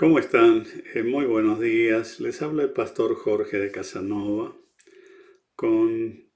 ¿Cómo están? Muy buenos días. Les habla el pastor Jorge de Casanova con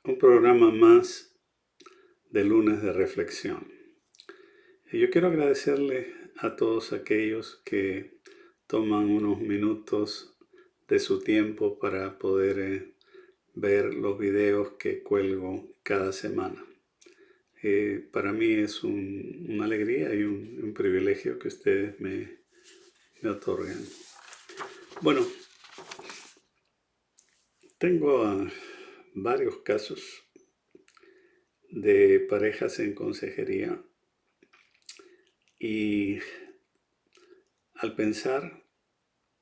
un programa más de lunes de reflexión. Yo quiero agradecerles a todos aquellos que toman unos minutos de su tiempo para poder ver los videos que cuelgo cada semana. Para mí es una alegría y un privilegio que ustedes me otorgan. Bueno, tengo varios casos de parejas en consejería y al pensar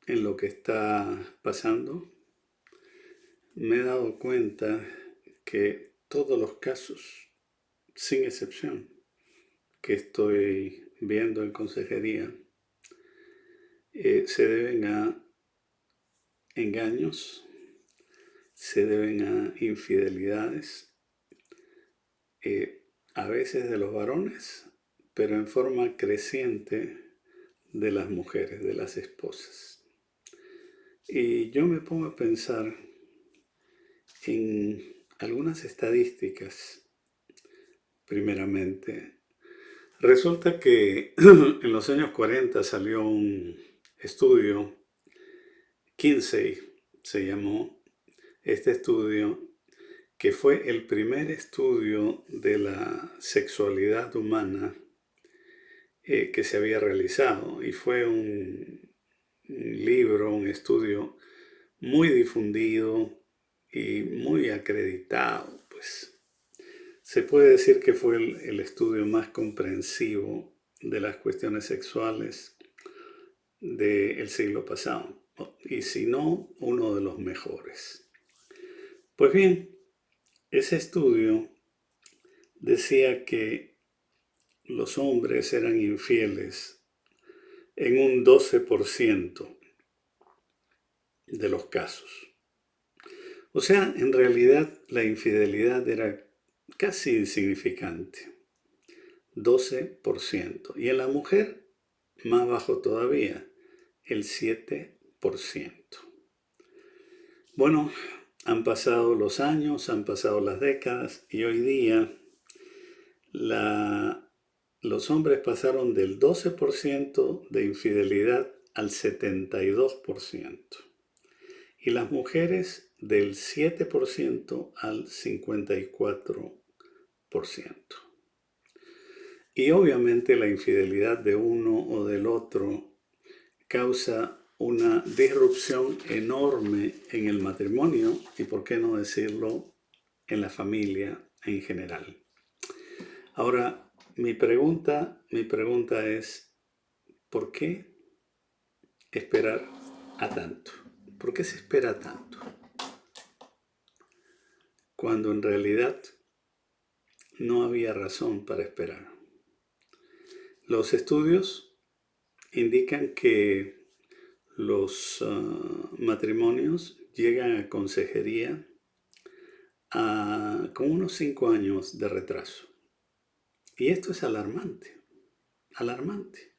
en lo que está pasando, me he dado cuenta que todos los casos, sin excepción, que estoy viendo en consejería, se deben a engaños, se deben a infidelidades, a veces de los varones, pero en forma creciente de las mujeres, de las esposas. Y yo me pongo a pensar en algunas estadísticas, primeramente. Resulta que en los años 40 salió un estudio, Kinsey se llamó este estudio, que fue el primer estudio de la sexualidad humana que se había realizado, y fue un libro, un estudio muy difundido y muy acreditado, pues. Se puede decir que fue el estudio más comprensivo de las cuestiones sexuales del siglo pasado, y si no, uno de los mejores. Pues bien, ese estudio decía que los hombres eran infieles en un 12% de los casos. O sea, en realidad la infidelidad era casi insignificante, 12%. Y en la mujer, más bajo todavía, el 7%. Bueno, han pasado los años, han pasado las décadas y hoy día los hombres pasaron del 12% de infidelidad al 72%. Y las mujeres del 7% al 54%. Y obviamente la infidelidad de uno o del otro causa una disrupción enorme en el matrimonio y, por qué no decirlo, en la familia en general. Ahora, mi pregunta es, ¿por qué esperar a tanto? ¿Por qué se espera tanto? Cuando en realidad no había razón para esperar. Los estudios indican que los matrimonios llegan a consejería con unos 5 años de retraso. Y esto es alarmante, alarmante.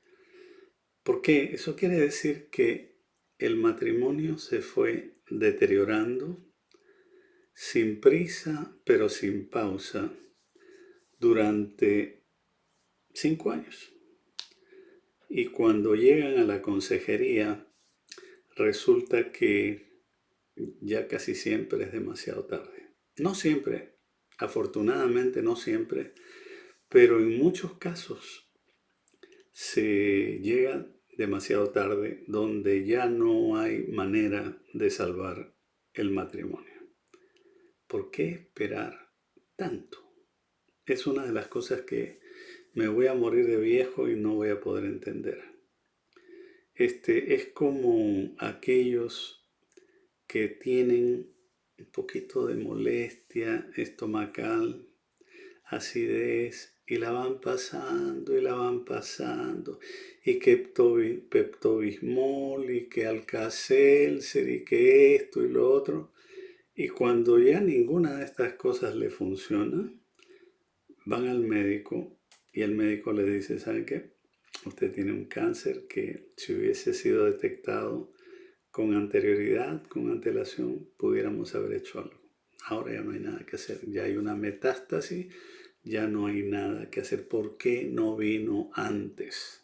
Porque eso quiere decir que el matrimonio se fue deteriorando sin prisa, pero sin pausa, durante 5 años. Y cuando llegan a la consejería, resulta que ya casi siempre es demasiado tarde. No siempre, afortunadamente no siempre, pero en muchos casos se llega demasiado tarde, donde ya no hay manera de salvar el matrimonio. ¿Por qué esperar tanto? Es una de las cosas que me voy a morir de viejo y no voy a poder entender. Es como aquellos que tienen un poquito de molestia estomacal, acidez, y la van pasando y la van pasando, y que Pepto-Bismol y que Alka-Seltzer y que esto y lo otro, y cuando ya ninguna de estas cosas le funciona, van al médico y el médico le dice, ¿saben qué? Usted tiene un cáncer que si hubiese sido detectado con anterioridad, con antelación, pudiéramos haber hecho algo. Ahora ya no hay nada que hacer, ya hay una metástasis, ya no hay nada que hacer. ¿Por qué no vino antes?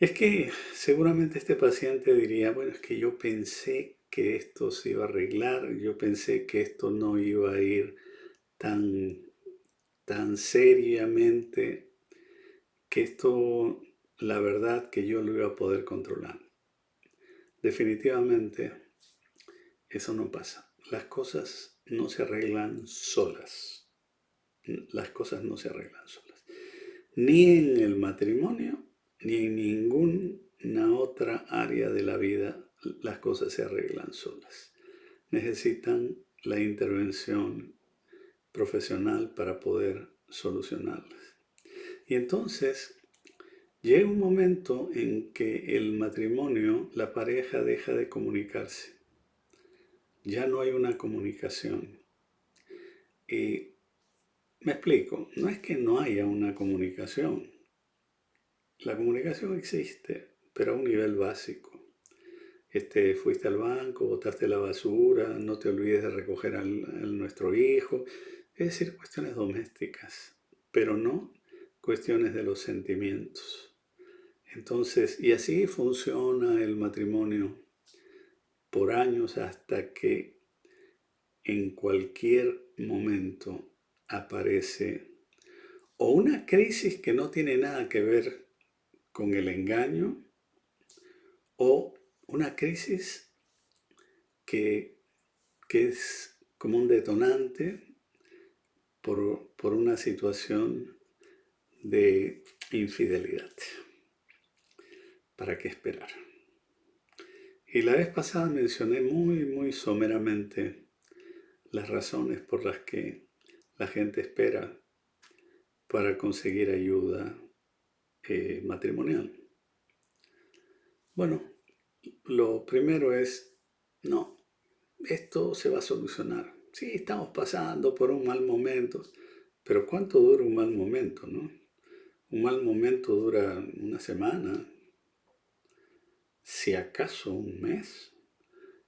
Es que seguramente este paciente diría, bueno, es que yo pensé que esto se iba a arreglar, yo pensé que esto no iba a ir tan, tan seriamente, que esto, la verdad, que yo lo iba a poder controlar. Definitivamente, eso no pasa. Las cosas no se arreglan solas. Las cosas no se arreglan solas. Ni en el matrimonio, ni en ninguna otra área de la vida las cosas se arreglan solas. Necesitan la intervención profesional para poder solucionarlas. Y entonces llega un momento en que el matrimonio, la pareja deja de comunicarse. Ya no hay una comunicación. Y me explico, no es que no haya una comunicación. La comunicación existe, pero a un nivel básico. Fuiste al banco, botaste la basura, no te olvides de recoger a nuestro hijo. Es decir, cuestiones domésticas, pero no cuestiones de los sentimientos. Entonces, y así funciona el matrimonio por años hasta que en cualquier momento aparece o una crisis que no tiene nada que ver con el engaño o una crisis que, que es como un detonante por una situación de infidelidad. ¿Para qué esperar? Y la vez pasada mencioné muy someramente las razones por las que la gente espera para conseguir ayuda matrimonial. Bueno, lo primero es, no, esto se va a solucionar. Sí, estamos pasando por un mal momento, pero ¿cuánto dura un mal momento, no? Un mal momento dura una semana, si acaso un mes.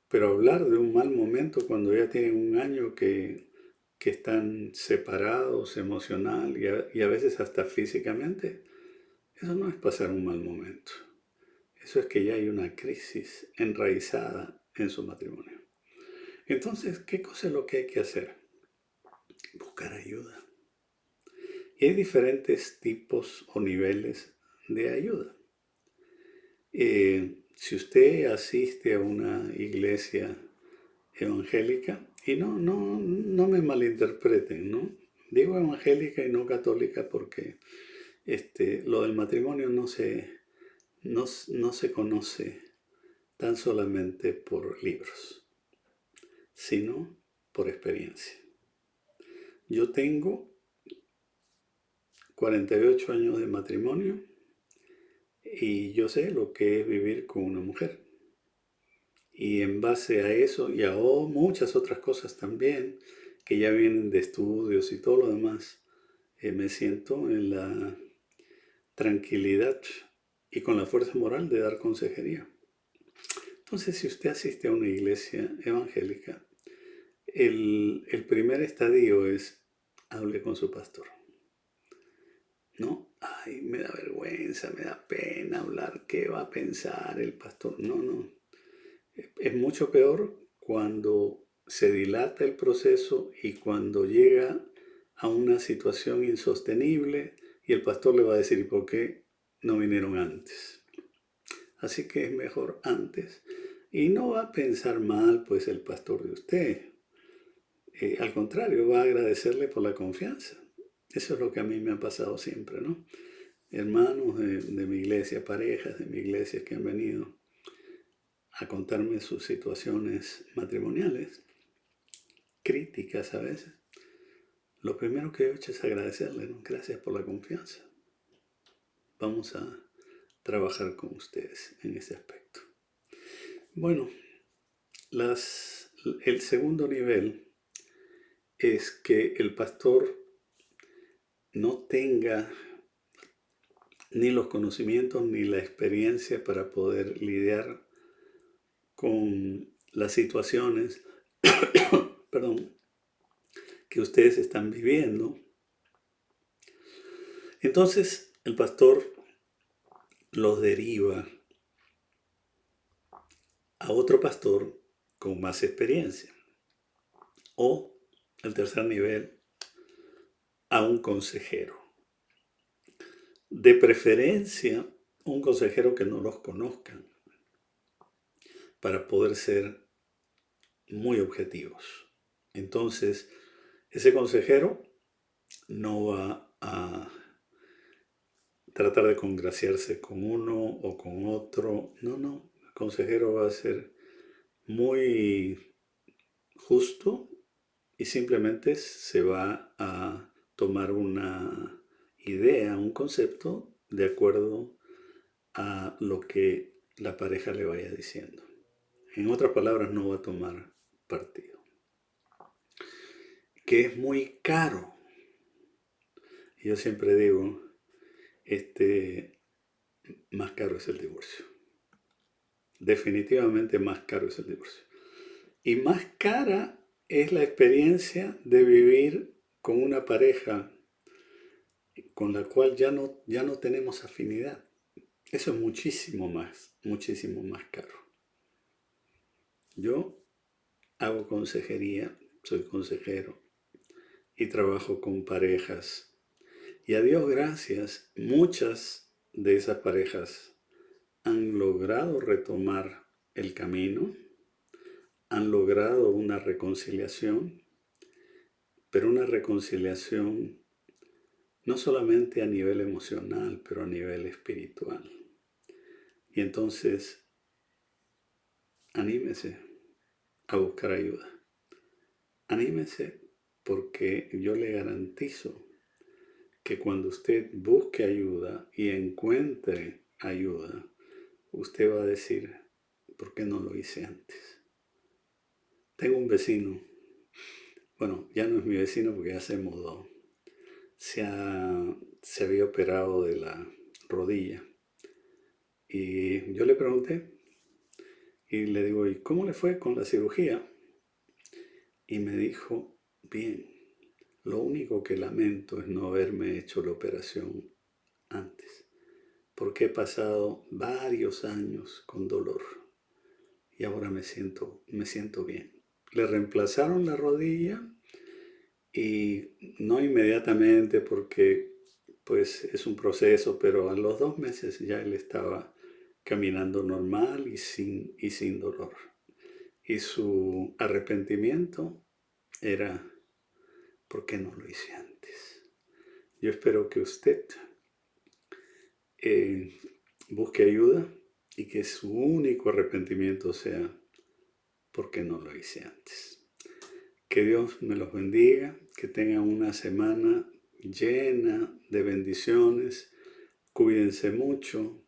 Pero hablar de un mal momento cuando ya tienen un año que están separados emocional y a veces hasta físicamente, eso no es pasar un mal momento. Eso es que ya hay una crisis enraizada en su matrimonio. Entonces, ¿qué cosa es lo que hay que hacer? Buscar ayuda. Y hay diferentes tipos o niveles de ayuda. Si usted asiste a una iglesia evangélica, y no me malinterpreten, ¿no? Digo evangélica y no católica porque lo del matrimonio no se conoce tan solamente por libros, sino por experiencia. Yo tengo 48 años de matrimonio y yo sé lo que es vivir con una mujer. Y en base a eso y a muchas otras cosas también que ya vienen de estudios y todo lo demás, me siento en la tranquilidad y con la fuerza moral de dar consejería. Entonces, si usted asiste a una iglesia evangélica, el primer estadio es hable con su pastor. No, ay, me da vergüenza, me da pena hablar, ¿qué va a pensar el pastor? No. Es mucho peor cuando se dilata el proceso y cuando llega a una situación insostenible y el pastor le va a decir, ¿y por qué no vinieron antes? Así que es mejor antes. Y no va a pensar mal pues el pastor de usted. Al contrario, va a agradecerle por la confianza. Eso es lo que a mí me ha pasado siempre, ¿no? Hermanos de mi iglesia, parejas de mi iglesia que han venido a contarme sus situaciones matrimoniales, críticas a veces. Lo primero que he hecho es agradecerle, ¿no? Gracias por la confianza. Vamos a trabajar con ustedes en ese aspecto. Bueno, el segundo nivel es que el pastor no tenga ni los conocimientos, ni la experiencia para poder lidiar con las situaciones, perdón, que ustedes están viviendo. Entonces el pastor los deriva a otro pastor con más experiencia. O, el tercer nivel, a un consejero. De preferencia, un consejero que no los conozcan, para poder ser muy objetivos. Entonces, ese consejero no va a tratar de congraciarse con uno o con otro. No. El consejero va a ser muy justo y simplemente se va a tomar una idea, un concepto, de acuerdo a lo que la pareja le vaya diciendo. En otras palabras, no va a tomar partido. Que es muy caro. Yo siempre digo, más caro es el divorcio. Definitivamente más caro es el divorcio. Y más cara es la experiencia de vivir con una pareja con la cual ya no tenemos afinidad. Eso es muchísimo más caro. Yo hago consejería, soy consejero y trabajo con parejas. Y a Dios gracias, muchas de esas parejas han logrado retomar el camino, han logrado una reconciliación, pero una reconciliación no solamente a nivel emocional, pero a nivel espiritual. Y entonces, anímese a buscar ayuda. Anímese porque yo le garantizo que cuando usted busque ayuda y encuentre ayuda, usted va a decir, ¿por qué no lo hice antes? Tengo un vecino, bueno, ya no es mi vecino porque ya se mudó. Se había operado de la rodilla. Y yo le pregunté y le digo, ¿y cómo le fue con la cirugía? Y me dijo, bien, lo único que lamento es no haberme hecho la operación antes, porque he pasado varios años con dolor y ahora me siento bien. Le reemplazaron la rodilla y no inmediatamente porque pues es un proceso, pero a los 2 meses ya él estaba caminando normal y sin dolor. Y su arrepentimiento era, ¿por qué no lo hice antes? Yo espero que usted busque ayuda y que su único arrepentimiento sea, ¿por qué no lo hice antes? Que Dios me los bendiga, que tengan una semana llena de bendiciones, cuídense mucho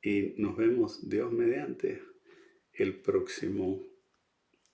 y nos vemos, Dios mediante, el próximo